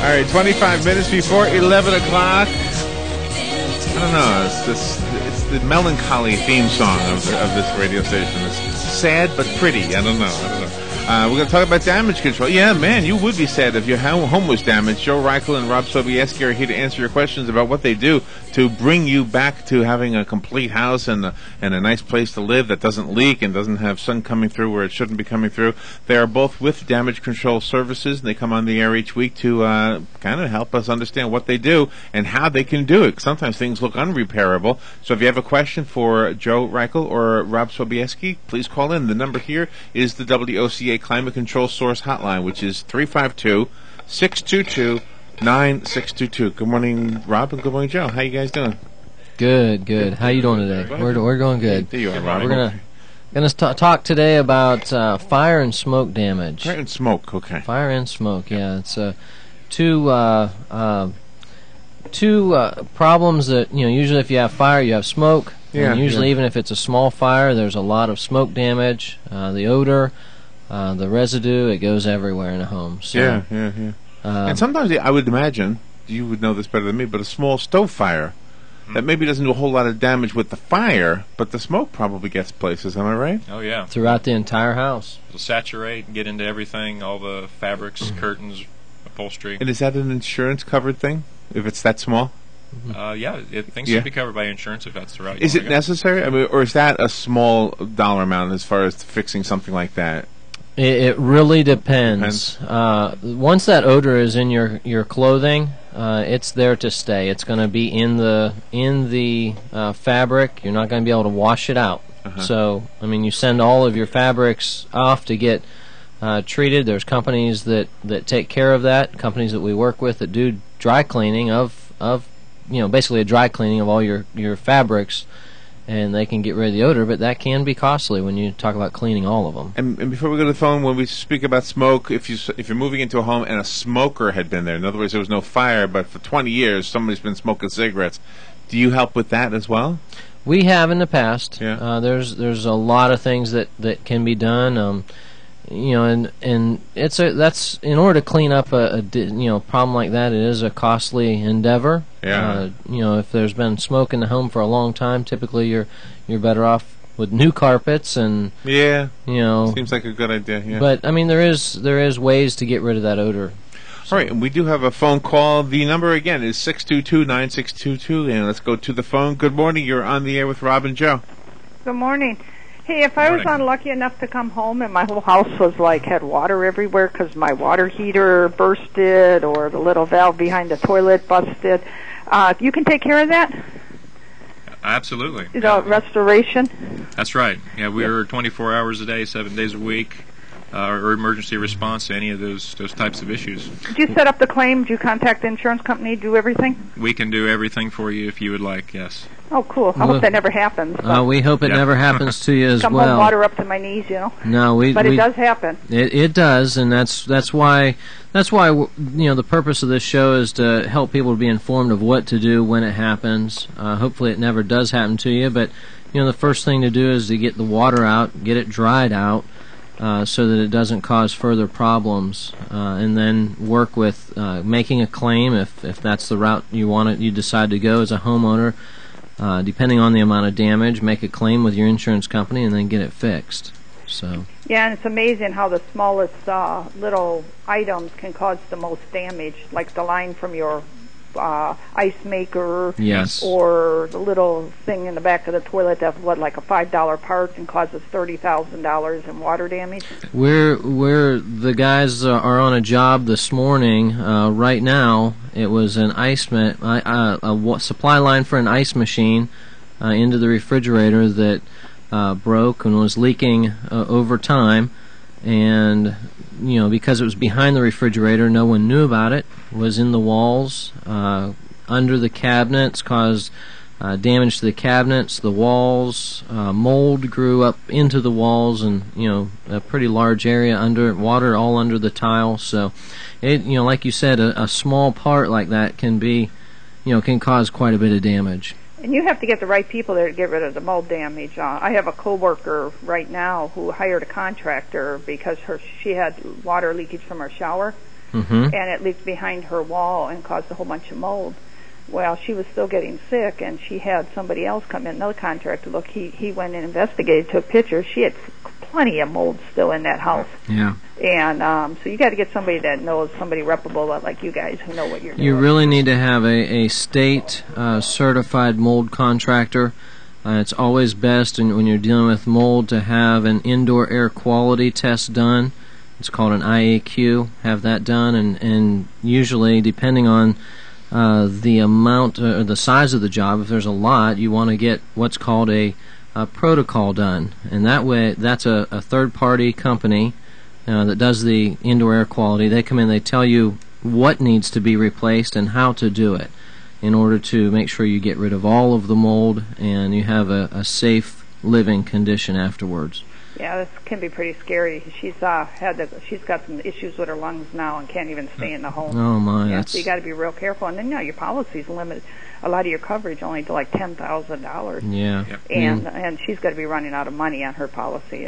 right, 25 minutes before 11 o'clock. I don't know. It's the melancholy theme song of this radio station. It's sad but pretty. I don't know. We're going to talk about damage control. Yeah, man, you would be sad if your home was damaged. Joe Reichel and Rob Sobieski are here to answer your questions about what they do to bring you back to having a complete house and a nice place to live that doesn't leak and doesn't have sun coming through where it shouldn't be coming through. They are both with Damage Control Services, and they come on the air each week to kind of help us understand what they do and how they can do it. Sometimes things look unrepairable. So if you have a question for Joe Reichel or Rob Sobieski, please call in. The number here is the WOCA Climate Control Source Hotline, which is 352-622-9622. Good morning, Rob, and good morning, Joe. How you guys doing? Good. How you doing today? We're doing good. There you are, Rob. We're gonna talk today about fire and smoke damage. Fire and smoke, okay. Fire and smoke, yeah. It's two problems that, usually if you have fire, you have smoke. Yeah, and usually even if it's a small fire, there's a lot of smoke damage, the odor, the residue, it goes everywhere in a home. So, yeah. And sometimes I would imagine, you would know this better than me, but a small stove fire that maybe doesn't do a whole lot of damage with the fire, but the smoke probably gets places, am I right? Oh, yeah. Throughout the entire house. It'll saturate and get into everything, all the fabrics, curtains, upholstery. And is that an insurance-covered thing, if it's that small? Things should be covered by insurance if that's the route you Is want it to go. necessary? I mean, or is that a small dollar amount as far as fixing something like that? It really depends. Once that odor is in your clothing, it's there to stay. It's going to be in the fabric. You're not going to be able to wash it out. So, you send all of your fabrics off to get treated. There's companies that take care of that. Companies that we work with that do dry cleaning of basically a dry cleaning of all your fabrics. And they can get rid of the odor, but that can be costly when you talk about cleaning all of them. And before we go to the phone, when we speak about smoke, if you're moving into a home and a smoker had been there, in other words, there was no fire, but for 20 years somebody's been smoking cigarettes, do you help with that as well? We have in the past. Yeah. There's a lot of things that can be done. And that's in order to clean up a problem like that. It is a costly endeavor. Yeah. If there's been smoke in the home for a long time, typically you're better off with new carpets and seems like a good idea. Yeah. But there is ways to get rid of that odor. All right, and we do have a phone call. The number again is 622-9622, and let's go to the phone. Good morning. You're on the air with Rob and Joe. Good morning. Hey, if I was unlucky enough to come home and my whole house was had water everywhere because my water heater bursted or the little valve behind the toilet busted, you can take care of that? Absolutely. Restoration? That's right. Yeah, we're 24 hours a day, 7 days a week, or emergency response to any of those types of issues. Do you set up the claim? Do you contact the insurance company, do everything? We can do everything for you if you would like, yes. Oh, cool. I hope that never happens. We hope it never happens to you as come well. Home water up to my knees, No, but it does happen. It does, and that's why the purpose of this show is to help people to be informed of what to do when it happens. Hopefully, it never does happen to you, but the first thing to do is to get the water out, get it dried out, so that it doesn't cause further problems, and then work with making a claim if that's the route you decide to go as a homeowner. Depending on the amount of damage, make a claim with your insurance company and then get it fixed. So. Yeah, and it's amazing how the smallest little items can cause the most damage, like the line from your ice maker, yes, or the little thing in the back of the toilet that's like a $5 part and causes $30,000 in water damage. We're the guys are on a job this morning. Right now, it was an a supply line for an ice machine into the refrigerator that broke and was leaking over time, and because it was behind the refrigerator, no one knew about it. It was in the walls, under the cabinets, caused damage to the cabinets, the walls. Mold grew up into the walls, and a pretty large area under water all under the tile. So, like you said, a small part like that can cause quite a bit of damage. And you have to get the right people there to get rid of the mold damage. I have a coworker right now who hired a contractor because she had water leakage from her shower, and it leaked behind her wall and caused a whole bunch of mold. Well, she was still getting sick, and she had somebody else come in, another contractor. Look, he went and investigated, took pictures. She had plenty of mold still in that house. Yeah. And so you got to get somebody that knows, somebody reputable like you guys who know what you're doing. You really need to have a state certified mold contractor. It's always best when you're dealing with mold to have an indoor air quality test done. It's called an IAQ. Have that done, and usually, depending on the amount or the size of the job, if there's a lot, you want to get what's called a protocol done, and that way, that's a third-party company that does the indoor air quality. They come in, they tell you what needs to be replaced and how to do it in order to make sure you get rid of all of the mold and you have a safe living condition afterwards. Yeah, this can be pretty scary. She's she's got some issues with her lungs now and can't even stay in the home. Oh my! Yeah, so you got to be real careful. And then your policy's limited. A lot of your coverage only to like $10,000. Yeah. And she's got to be running out of money on her policy,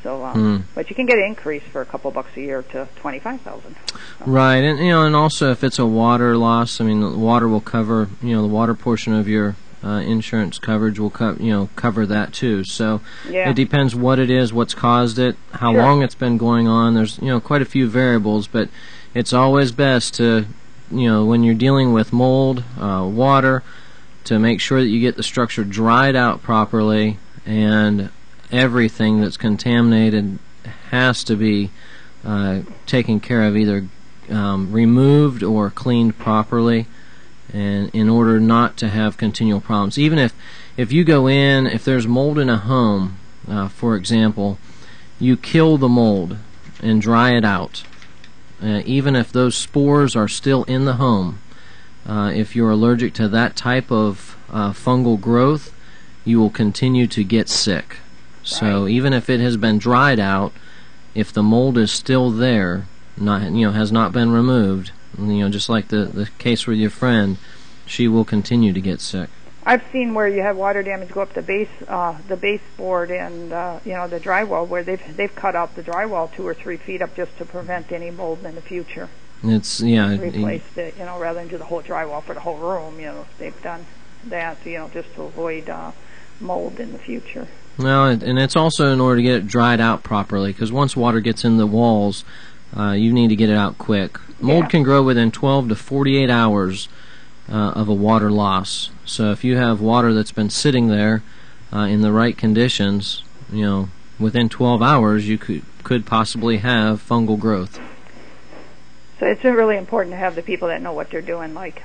So, but you can get an increase for a couple bucks a year to $25,000. So. Right, and also if it's a water loss, I mean, the water will cover, the water portion of your insurance coverage will cover that too. So it depends what it is, what's caused it, how long it's been going on. There's quite a few variables, but it's always best to when you're dealing with mold, water, to make sure that you get the structure dried out properly, and everything that's contaminated has to be taken care of, either removed or cleaned properly, and in order not to have continual problems. Even if you go in, if there's mold in a home, for example, you kill the mold and dry it out. Even if those spores are still in the home, if you're allergic to that type of fungal growth, you will continue to get sick. So even if it has been dried out, if the mold is still there, has not been removed, just like the case with your friend, she will continue to get sick. I've seen where you have water damage go up the baseboard and the drywall, where they've cut out the drywall 2 or 3 feet up just to prevent any mold in the future. It's replaced it, rather than do the whole drywall for the whole room. They've done that, just to avoid mold in the future. Well, and it's also in order to get it dried out properly, because once water gets in the walls, you need to get it out quick. Mold can grow within 12 to 48 hours of a water loss. So if you have water that's been sitting there in the right conditions, within 12 hours you could possibly have fungal growth. So it's really important to have the people that know what they're doing, like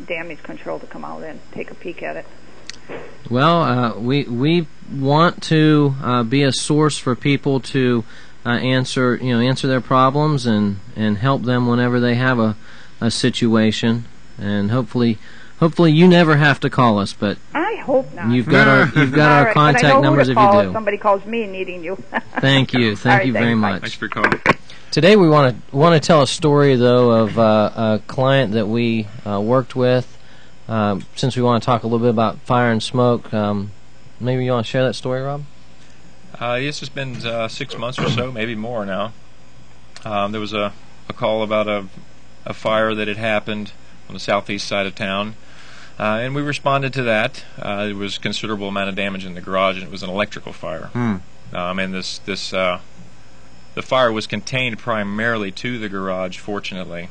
damage control, to come out and take a peek at it. Well, we want to be a source for people to answer their problems and help them whenever they have a situation, and hopefully you never have to call us, but I hope not. You've got our contact numbers if you do. If somebody calls me needing you. Thank you very much. Thanks for calling. Today we want to tell a story though of a client that we worked with. Since we want to talk a little bit about fire and smoke, maybe you want to share that story, Rob? Yes, it's been 6 months or so, maybe more now. There was a call about a fire that had happened on the southeast side of town, and we responded to that. There was considerable amount of damage in the garage, and it was an electrical fire. And the fire was contained primarily to the garage, fortunately.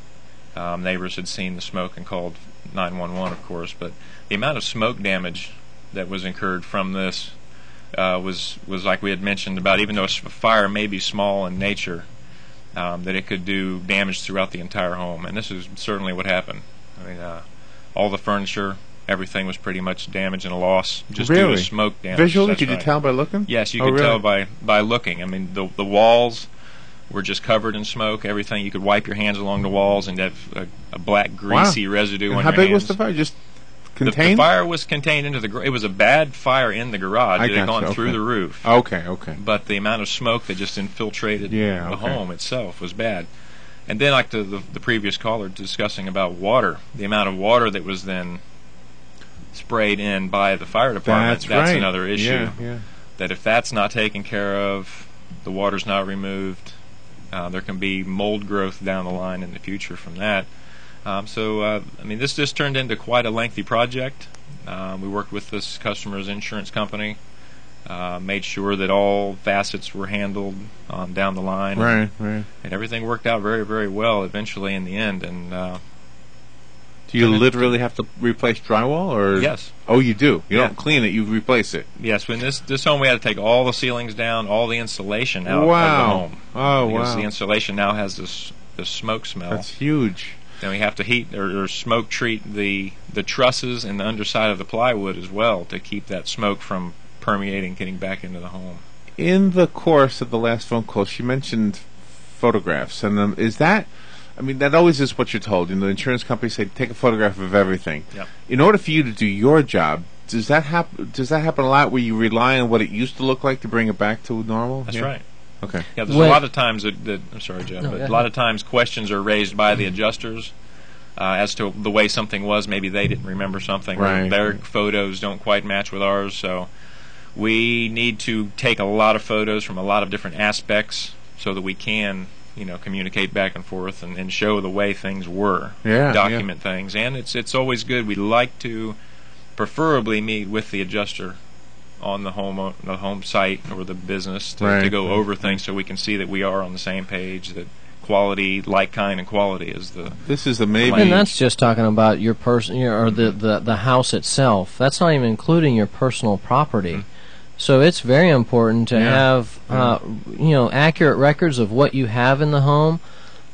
Neighbors had seen the smoke and called 911, of course, but the amount of smoke damage that was incurred from this was like we had mentioned about, even though a fire may be small in nature, that it could do damage throughout the entire home, and this is certainly what happened. I mean, all the furniture, everything was pretty much damaged and lost just due to smoke damage. Visually, could you tell by looking? Yes, you could tell by looking. I mean, the walls were just covered in smoke. Everything, you could wipe your hands along the walls and have a black, greasy residue on your hands. How big was the fire? Just contained? The fire was contained into the garage. It was a bad fire in the garage. It had gone through the roof. Okay. But the amount of smoke that just infiltrated the home itself was bad. And then, like the previous caller discussing about water, the amount of water that was then sprayed in by the fire department, that's another issue. Yeah. That if that's not taken care of, the water's not removed, There can be mold growth down the line in the future from that. I mean, this just turned into quite a lengthy project. We worked with this customer's insurance company, made sure that all facets were handled down the line. Right. And everything worked out very, very well eventually in the end. And do you literally have to replace drywall, or? Yes. Oh, you do. You Yeah. don't clean it; you replace it. Yes, when this home we had to take all the ceilings down, all the insulation out of the Wow. home. Oh, Because wow. the insulation now has this smoke smell. That's huge. Then we have to heat or smoke treat the trusses and the underside of the plywood as well to keep that smoke from permeating, getting back into the home. In the course of the last phone call, she mentioned photographs, and is that? I mean, that always is what you're told. You know, the insurance companies say take a photograph of everything. Yep. In order for you to do your job, does that happen? Does that happen a lot? Where you rely on what it used to look like to bring it back to normal? That's Yeah? right. Okay. Yeah, there's When- a lot of times that I'm sorry, Jeff, No, but go a lot ahead. of times questions are raised by the adjusters as to the way something was. Maybe they didn't remember something, or Right. their photos don't quite match with ours. So we need to take a lot of photos from a lot of different aspects so that we can, communicate back and forth and show the way things were. Yeah, Document things, and it's always good. We like to preferably meet with the adjuster on the home site or the business to Right, go right, over things so we can see that we are on the same page, that quality, like, kind, and quality is the... This is the maybe. And that's just talking about your person, or the house itself. That's not even including your personal property. So it's very important to have accurate records of what you have in the home.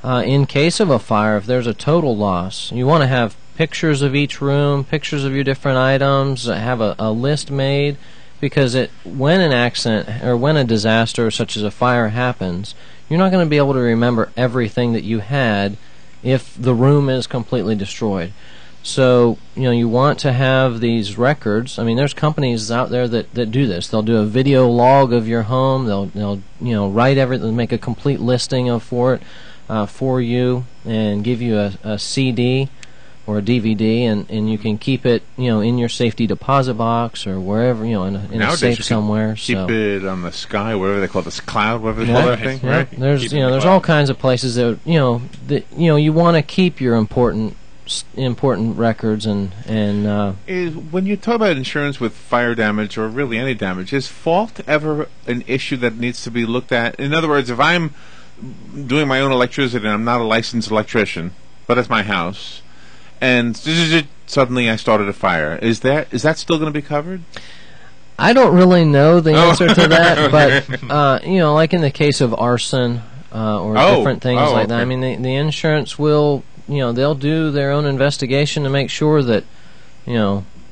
In case of a fire, if there's a total loss, you want to have pictures of each room, pictures of your different items, have a list made, because when an accident or when a disaster such as a fire happens, you're not going to be able to remember everything that you had if the room is completely destroyed. So, you want to have these records. I mean, there's companies out there that do this. They'll do a video log of your home. They'll write everything, make a complete listing for you, and give you a CD or a DVD, and you can keep it, in your safety deposit box or wherever, in a Nowadays safe you can somewhere. keep so. it on the sky, whatever they call this cloud, whatever they Yeah, call that thing, yeah. right? There's Keep it in the there's cloud. all kinds of places that you want to keep your important records and When you talk about insurance with fire damage or really any damage, is fault ever an issue that needs to be looked at? In other words, if I'm doing my own electricity and I'm not a licensed electrician, but it's my house, and suddenly I started a fire, is that still going to be covered? I don't really know the answer to that, Okay. but like in the case of arson or different things like that. I okay. mean, the insurance will, they'll do their own investigation to make sure that,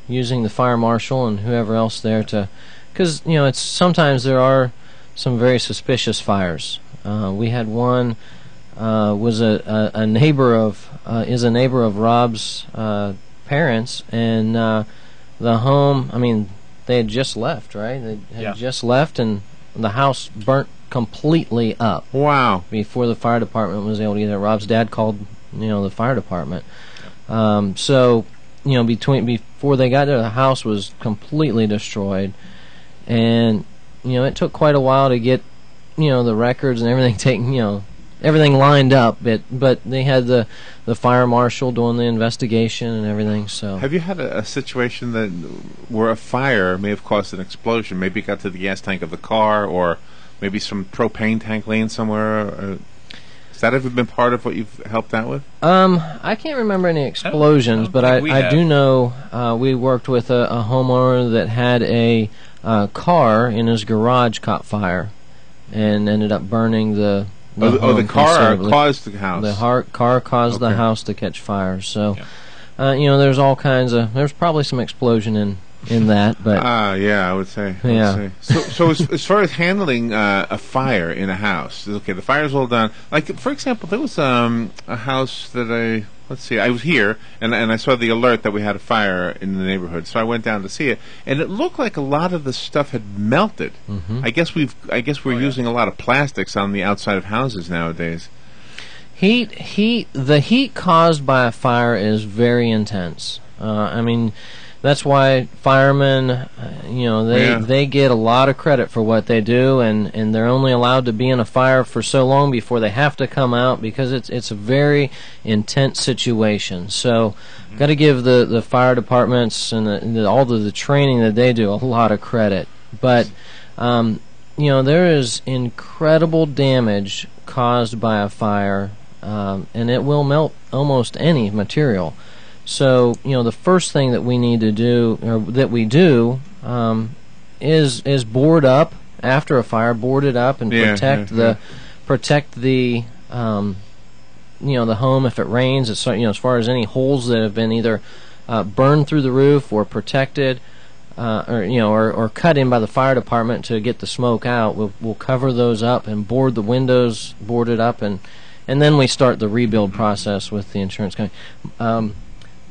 using the fire marshal and whoever else there because it's sometimes there are some very suspicious fires. We had one was a neighbor of Rob's parents, and the home. I mean, they had just left, right? They had just left, and the house burnt completely up Wow. before the fire department was able to get there. Rob's dad called, the fire department. So, before they got there, the house was completely destroyed, and it took quite a while to get, the records and everything taken, everything lined up. But they had the fire marshal doing the investigation and everything. So. Have you had a situation where a fire may have caused an explosion? Maybe it got to the gas tank of the car, or maybe some propane tank laying somewhere? Has that ever been part of what you've helped out with? I can't remember any explosions, I but don't think we I have. do know we worked with a homeowner that had a car in his garage caught fire and ended up burning the The home car considerably. caused the house. The car caused the Okay. house to catch fire. So, there's all kinds of. There's probably some explosion in that, but Yeah, I would say. Yeah. So as far as handling a fire in a house, okay, the fire's all done. Like, for example, there was a house that I was here, and I saw the alert that we had a fire in the neighborhood, so I went down to see it, and it looked like a lot of the stuff had melted. Mhm. I guess we're using a lot of plastics on the outside of houses nowadays. the heat caused by a fire is very intense. I mean, that's why firemen, they get a lot of credit for what they do, and they're only allowed to be in a fire for so long before they have to come out, because it's a very intense situation. So, got to give the fire departments and all the training that they do a lot of credit. But there is incredible damage caused by a fire, and it will melt almost any material. So, the first thing that we need to do, or that we do, is board up after a fire, board it up and protect the the home if it rains. As far as any holes that have been either burned through the roof or protected, or cut in by the fire department to get the smoke out, we'll cover those up and board the windows, board it up, and then we start the rebuild process with the insurance company.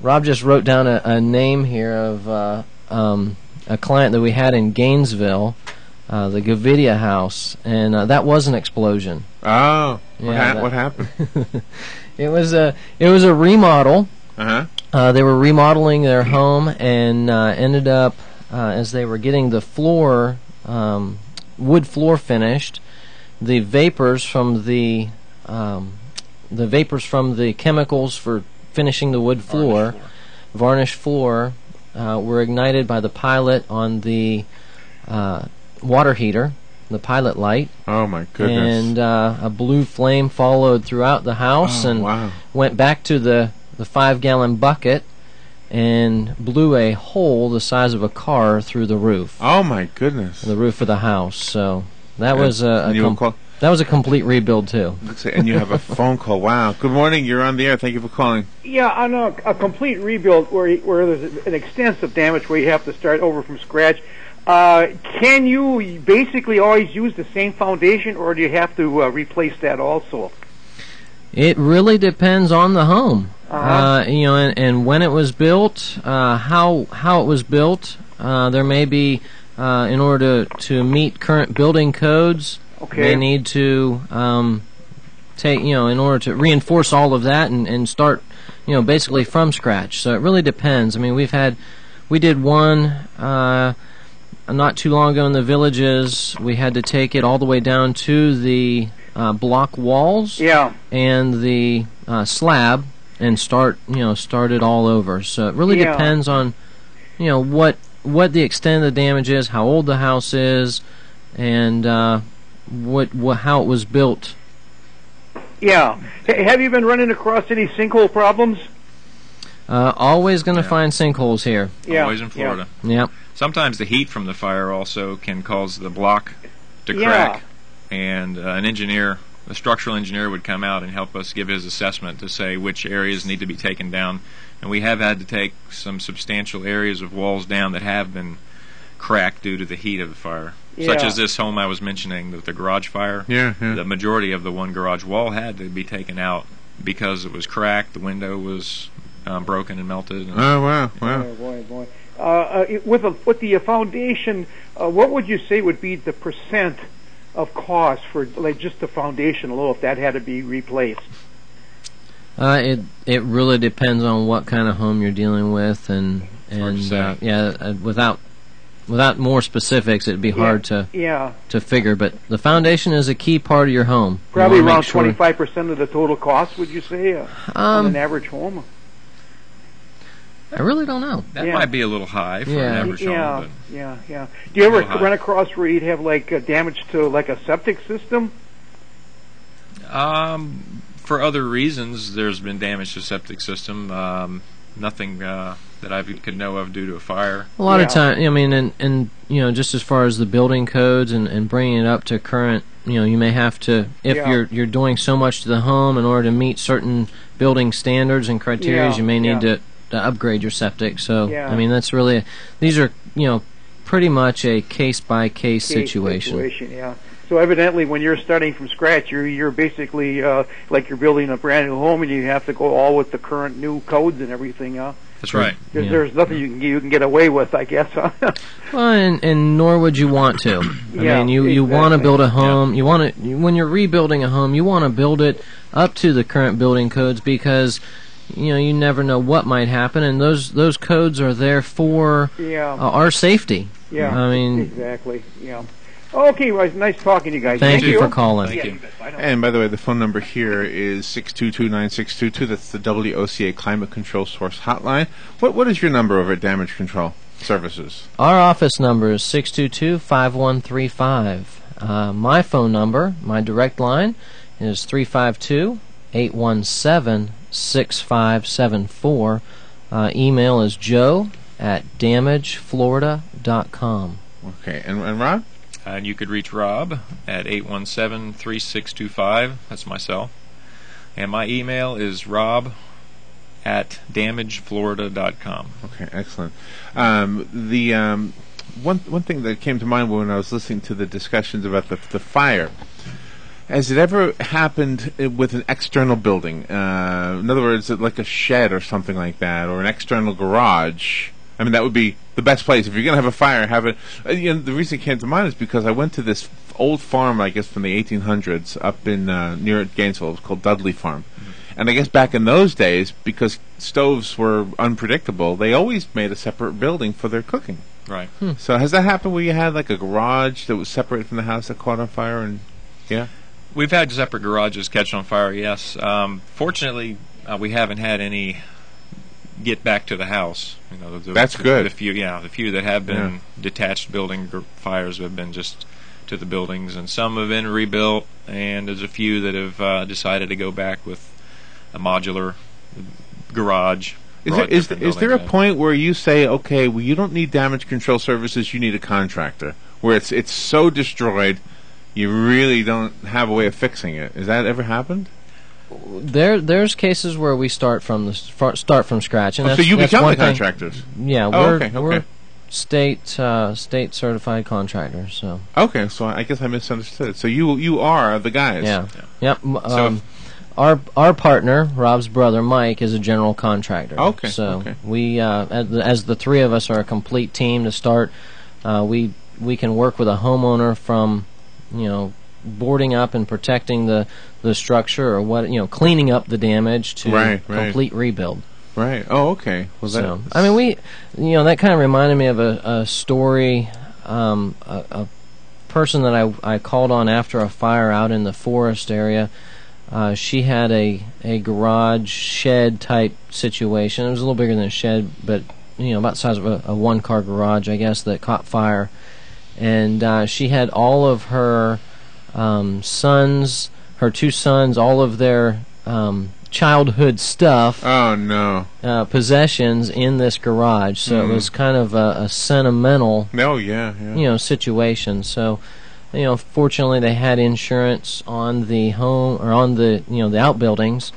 Rob just wrote down a name here of a client that we had in Gainesville, the Gavidia House, and that was an explosion. Oh, what happened? It was a remodel. Uh-huh. They were remodeling their home and ended up, as they were getting the floor, wood floor finished, the vapors from the chemicals for finishing the wood floor, varnish floor, were ignited by the pilot on the water heater, the pilot light. Oh my goodness! And a blue flame followed throughout the house went back to the 5-gallon bucket and blew a hole the size of a car through the roof. Oh my goodness! The roof of the house. So that was that was a complete rebuild too. And you have a phone call. Wow. Good morning. You're on the air. Thank you for calling. Yeah, on a complete rebuild where there's an extensive damage where you have to start over from scratch. Can you basically always use the same foundation, or do you have to replace that also? It really depends on the home. Uh-huh. And when it was built, how it was built. There may be, in order to meet current building codes, they need to in order to reinforce all of that and start, basically from scratch. So it really depends. I mean, we did one not too long ago in the Villages. We had to take it all the way down to the block walls and the slab and start it all over. So it really depends on what the extent of the damage is, how old the house is, and how it was built. Yeah. Have you been running across any sinkhole problems? Always going to find sinkholes here. Yeah. Always in Florida. Yep. Sometimes the heat from the fire also can cause the block to crack, and a structural engineer would come out and help us give his assessment to say which areas need to be taken down. And we have had to take some substantial areas of walls down that have been cracked due to the heat of the fire. Such as this home I was mentioning, the garage fire. Yeah. The majority of the one garage wall had to be taken out because it was cracked, the window was broken and melted. Oh, wow. Oh, boy. With the foundation, what would you say would be the percent of cost for just the foundation alone if that had to be replaced? It really depends on what kind of home you're dealing with, and without more specifics, it'd be hard to figure. But the foundation is a key part of your home. Probably around 25% of the total cost, would you say, on an average home? I really don't know. That might be a little high for an average home. Yeah. Do you ever run across where you'd have damage to a septic system? For other reasons, there's been damage to septic system. Nothing that I could know of due to a fire. A lot of time, and just as far as the building codes and bringing it up to current, you may have to, if you're doing so much to the home in order to meet certain building standards and criteria, you may need to upgrade your septic. So that's really, these are pretty much a case by case situation. Yeah. So evidently, when you're starting from scratch, you're basically like you're building a brand new home, and you have to go all with the current new codes and everything. That's right. Because there's nothing you can get away with, I guess. Well, and nor would you want to. I mean, you want to build a home. You want to, when you're rebuilding a home, you want to build it up to the current building codes, because you never know what might happen, and those codes are there for our safety. Yeah, I mean, exactly. Yeah. Okay, well, it's nice talking to you guys. Thank you for calling. Thank you. And by the way, the phone number here is 622-9622. That's the WOCA Climate Control Source Hotline. What is your number over at Damage Control Services? Our office number is 622-5135. My phone number, my direct line, is 352-817-6574. Email is joe@damageflorida.com. Okay, and Rob? And you could reach Rob at 817-3625. That's my cell. And my email is rob@damageflorida.com. Okay, excellent. One thing that came to mind when I was listening to the discussions about the fire, has it ever happened with an external building? In other words, like a shed or something like that, or an external garage? I mean, that would be the best place. If you're going to have a fire, have it. The reason it came to mind is because I went to this old farm, I guess, from the 1800s up in near Gainesville. It was called Dudley Farm. And I guess back in those days, because stoves were unpredictable, they always made a separate building for their cooking. Right. So has that happened where you had like a garage that was separated from the house that caught on fire? And We've had separate garages catch on fire, yes. Fortunately, we haven't had any get back to the house. That's good. The few that have been detached building fires have been just to the buildings, and some have been rebuilt, and there's a few that have decided to go back with a modular garage. Is there a point where you say, okay, well, you don't need damage control services, you need a contractor, where it's so destroyed, you really don't have a way of fixing it? Has that ever happened? There's cases where we start from scratch, and so you become the contractors. Yeah, we're state certified contractors. So okay, so I guess I misunderstood. So you are the guys. Yeah. Yep. Our partner, Rob's brother Mike, is a general contractor. Okay. So we, as the three of us are a complete team to start, we can work with a homeowner from, boarding up and protecting the structure, or cleaning up the damage to complete rebuild. Right. Oh, okay. Well, so I mean, that kind of reminded me of a story. A person that I called on after a fire out in the forest area. She had a garage shed type situation. It was a little bigger than a shed, but about the size of a one-car garage, I guess, that caught fire. And she had all of her sons, her two sons, all of their childhood stuff. Oh no! Possessions in this garage. So it was kind of a sentimental. Oh yeah. Situation. So. Fortunately, they had insurance on the home or on the the outbuildings.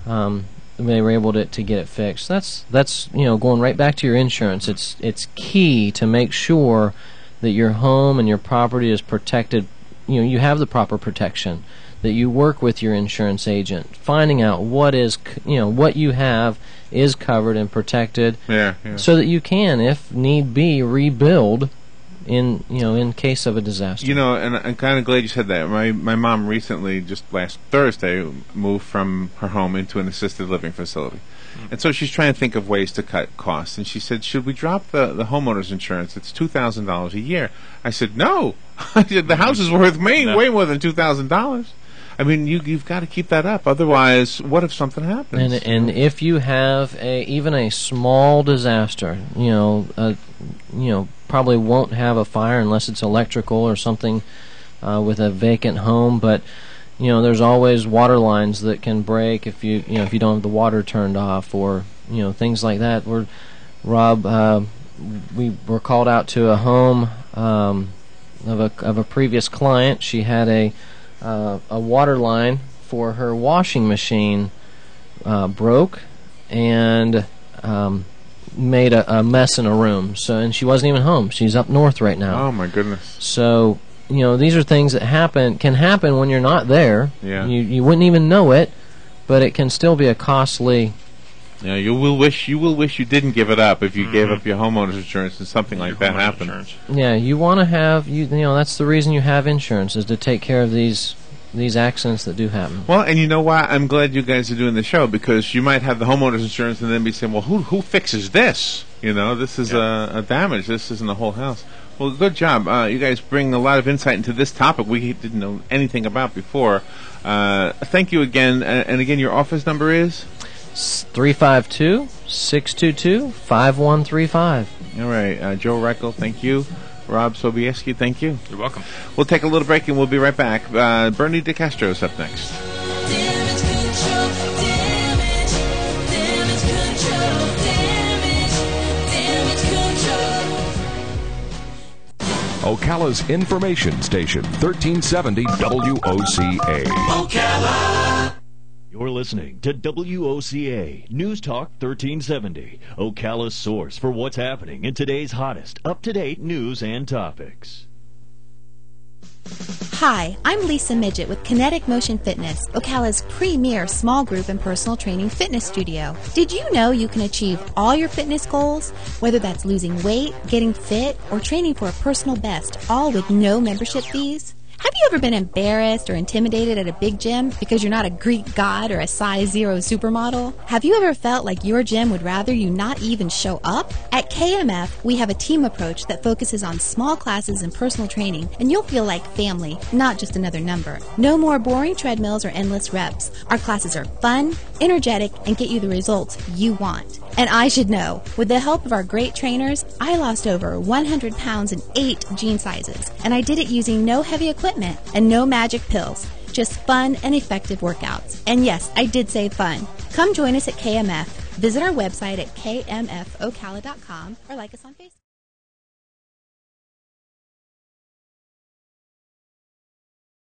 They were able to get it fixed. That's going right back to your insurance. It's key to make sure that your home and your property is protected. You have the proper protection. That you work with your insurance agent, finding out what you have is covered and protected. Yeah. So that you can, if need be, rebuild. In case of a disaster. And I'm kind of glad you said that. My mom recently, just last Thursday, moved from her home into an assisted living facility. And so she's trying to think of ways to cut costs. And she said, should we drop the homeowner's insurance? It's $2,000 a year. I said, no. I said, the house is worth way more than $2,000. I mean, you've got to keep that up. Otherwise, what if something happens? And if you have even a small disaster, probably won't have a fire unless it's electrical or something with a vacant home. But there's always water lines that can break if you don't have the water turned off, or things like that. Rob, we were called out to a home of a previous client. She had a water line for her washing machine broke and made a mess in a room. And she wasn't even home. She's up north right now. Oh my goodness. So these are things that can happen when you're not there. Yeah. You wouldn't even know it, but it can still be a costly. Yeah, you will wish you didn't give it up if you gave up your homeowner's insurance and something like that happened. Yeah, you want to have that's the reason you have insurance, is to take care of these these accidents that do happen. Well, and you know what? I'm glad you guys are doing the show, because you might have the homeowner's insurance and then be saying, well, who fixes this? You know, this is a damage. This isn't the whole house. Well, good job. You guys bring a lot of insight into this topic we didn't know anything about before. Thank you again. And again, your office number is? 352-622-5135. All right. Joe Reckel, thank you. Rob Sobieski, thank you. You're welcome. We'll take a little break and we'll be right back. Bernie DeCastro is up next. Ocala's information station, 1370 WOCA. Ocala! You're listening to WOCA News Talk 1370, Ocala's source for what's happening in today's hottest, up-to-date news and topics. Hi, I'm Lisa Midget with Kinetic Motion Fitness, Ocala's premier small group and personal training fitness studio. Did you know you can achieve all your fitness goals, whether that's losing weight, getting fit, or training for a personal best, all with no membership fees? Have you ever been embarrassed or intimidated at a big gym because you're not a Greek god or a size 0 supermodel? Have you ever felt like your gym would rather you not even show up? At KMF, we have a team approach that focuses on small classes and personal training, and you'll feel like family, not just another number. No more boring treadmills or endless reps. Our classes are fun, energetic, and get you the results you want. And I should know, with the help of our great trainers, I lost over 100 pounds in 8 jean sizes, and I did it using no heavy equipment and no magic pills. Just fun and effective workouts. And yes, I did say fun. Come join us at KMF. Visit our website at kmfocala.com or like us on Facebook.